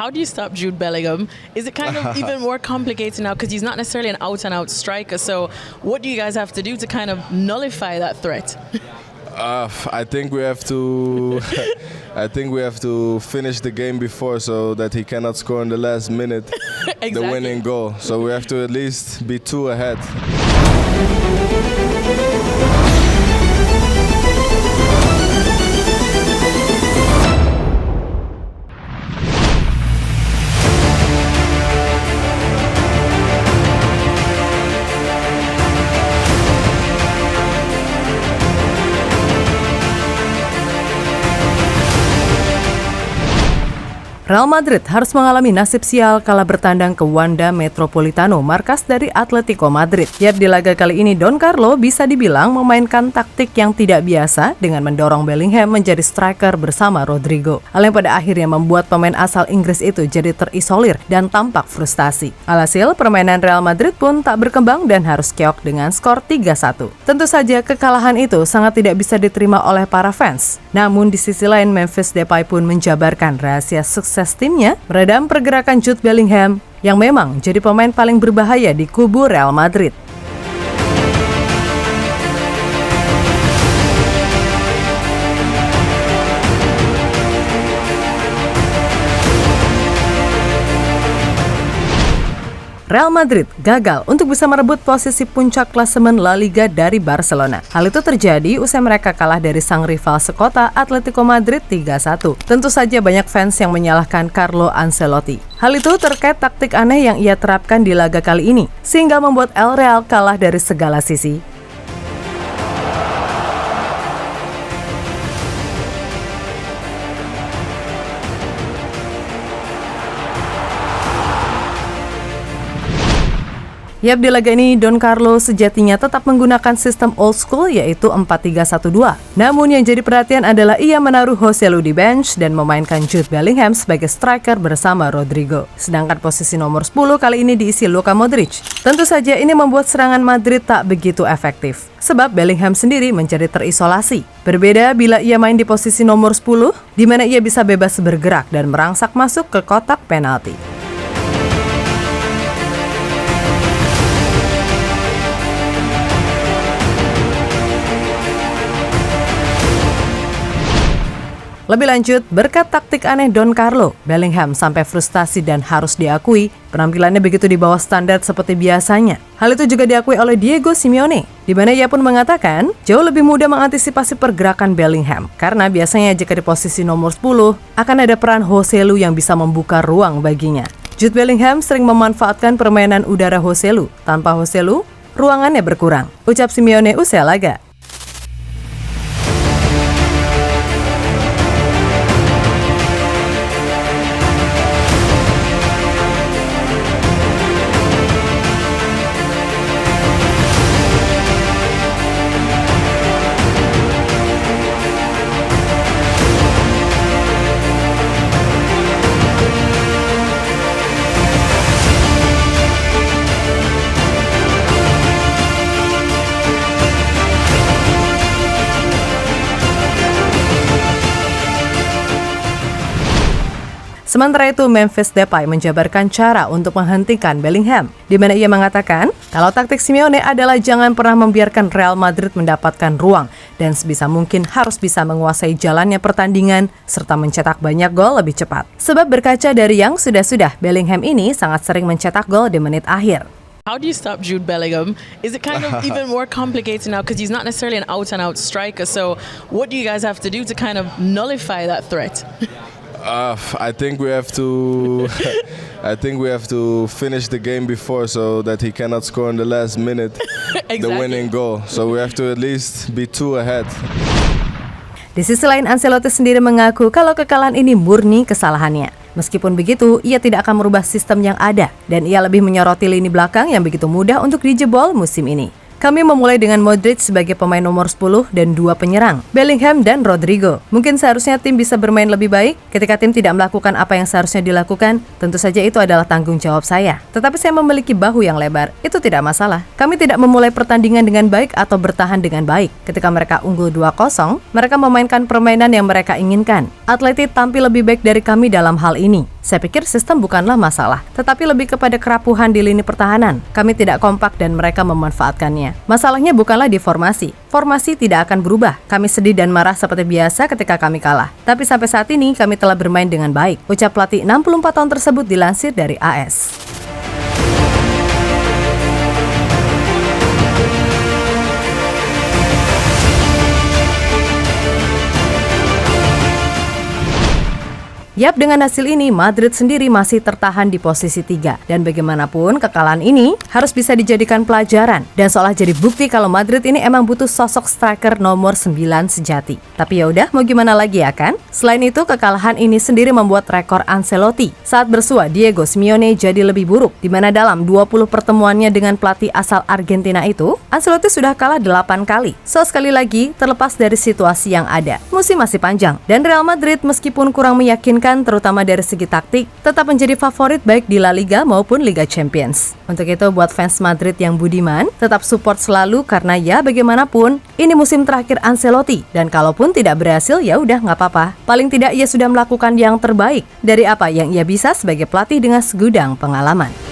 How do you stop Jude Bellingham? Is it kind of even more complicated now because he's not necessarily an out-and-out striker? So what do you guys have to do to kind of nullify that threat? I think we have to. I think we have to finish the game before so that he cannot score in the last minute Exactly. the winning goal. So we have to at least be 2 ahead. Real Madrid harus mengalami nasib sial kala bertandang ke Wanda Metropolitano, markas dari Atletico Madrid. Yap, di laga kali ini Don Carlo bisa dibilang memainkan taktik yang tidak biasa dengan mendorong Bellingham menjadi striker bersama Rodrigo. Hal yang pada akhirnya membuat pemain asal Inggris itu jadi terisolir dan tampak frustasi. Alhasil, permainan Real Madrid pun tak berkembang dan harus keok dengan skor 3-1. Tentu saja kekalahan itu sangat tidak bisa diterima oleh para fans. Namun di sisi lain, Memphis Depay pun menjabarkan rahasia sukses timnya meredam pergerakan Jude Bellingham yang memang jadi pemain paling berbahaya di kubu Real Madrid. Real Madrid gagal untuk bisa merebut posisi puncak klasemen La Liga dari Barcelona. Hal itu terjadi usai mereka kalah dari sang rival sekota Atletico Madrid 3-1. Tentu saja banyak fans yang menyalahkan Carlo Ancelotti. Hal itu terkait taktik aneh yang ia terapkan di laga kali ini, sehingga membuat El Real kalah dari segala sisi. Yap, di laga ini Don Carlo sejatinya tetap menggunakan sistem old school yaitu 4-3-1-2. Namun yang jadi perhatian adalah ia menaruh Joselu di bench dan memainkan Jude Bellingham sebagai striker bersama Rodrigo. Sedangkan posisi nomor 10 kali ini diisi Luka Modric. Tentu saja ini membuat serangan Madrid tak begitu efektif, sebab Bellingham sendiri menjadi terisolasi. Berbeda bila ia main di posisi nomor 10, di mana ia bisa bebas bergerak dan merangsak masuk ke kotak penalti. Lebih lanjut, berkat taktik aneh Don Carlo, Bellingham sampai frustasi dan harus diakui, penampilannya begitu di bawah standar seperti biasanya. Hal itu juga diakui oleh Diego Simeone, di mana ia pun mengatakan jauh lebih mudah mengantisipasi pergerakan Bellingham, karena biasanya jika di posisi nomor 10, akan ada peran Joselu yang bisa membuka ruang baginya. Jude Bellingham sering memanfaatkan permainan udara Joselu. Tanpa Joselu, ruangannya berkurang, ucap Simeone usai laga. Sementara itu, Memphis Depay menjabarkan cara untuk menghentikan Bellingham, di mana ia mengatakan kalau taktik Simeone adalah jangan pernah membiarkan Real Madrid mendapatkan ruang dan sebisa mungkin harus bisa menguasai jalannya pertandingan serta mencetak banyak gol lebih cepat. Sebab berkaca dari yang sudah-sudah, Bellingham ini sangat sering mencetak gol di menit akhir. How do you stop Jude Bellingham? Is it kind of even more complicated now because he's not necessarily an out-and-out striker? So what do you guys have to do to kind of nullify that threat? I think we have to. I think we have to finish the game before so that he cannot score in the last minute the winning goal. So we have to at least be 2 ahead. Di sisi lain, Ancelotti sendiri mengaku kalau kekalahan ini murni kesalahannya. Meskipun begitu, ia tidak akan merubah sistem yang ada dan ia lebih menyoroti lini belakang yang begitu mudah untuk dijebol musim ini. Kami memulai dengan Modric sebagai pemain nomor 10 dan 2 penyerang, Bellingham dan Rodrigo. Mungkin seharusnya tim bisa bermain lebih baik ketika tim tidak melakukan apa yang seharusnya dilakukan. Tentu saja itu adalah tanggung jawab saya. Tetapi saya memiliki bahu yang lebar, itu tidak masalah. Kami tidak memulai pertandingan dengan baik atau bertahan dengan baik. Ketika mereka unggul 2-0, mereka memainkan permainan yang mereka inginkan. Atleti tampil lebih baik dari kami dalam hal ini. Saya pikir sistem bukanlah masalah, tetapi lebih kepada kerapuhan di lini pertahanan. Kami tidak kompak dan mereka memanfaatkannya. Masalahnya bukanlah di formasi. Formasi tidak akan berubah. Kami sedih dan marah seperti biasa ketika kami kalah. Tapi sampai saat ini kami telah bermain dengan baik. Ucap pelatih 64 tahun tersebut dilansir dari AS. Yap, dengan hasil ini Madrid sendiri masih tertahan di posisi 3. Dan bagaimanapun kekalahan ini harus bisa dijadikan pelajaran dan seolah jadi bukti kalau Madrid ini emang butuh sosok striker nomor 9 sejati. Tapi ya udah, mau gimana lagi ya kan? Selain itu, kekalahan ini sendiri membuat rekor Ancelotti saat bersua Diego Simeone jadi lebih buruk, di mana dalam 20 pertemuannya dengan pelatih asal Argentina itu, Ancelotti sudah kalah 8 kali. So sekali lagi, terlepas dari situasi yang ada, musim masih panjang dan Real Madrid meskipun kurang meyakinkan terutama dari segi taktik, tetap menjadi favorit baik di La Liga maupun Liga Champions. Untuk itu buat fans Madrid yang budiman, tetap support selalu karena ya bagaimanapun ini musim terakhir Ancelotti dan kalaupun tidak berhasil ya udah nggak apa-apa. Paling tidak ia sudah melakukan yang terbaik dari apa yang ia bisa sebagai pelatih dengan segudang pengalaman.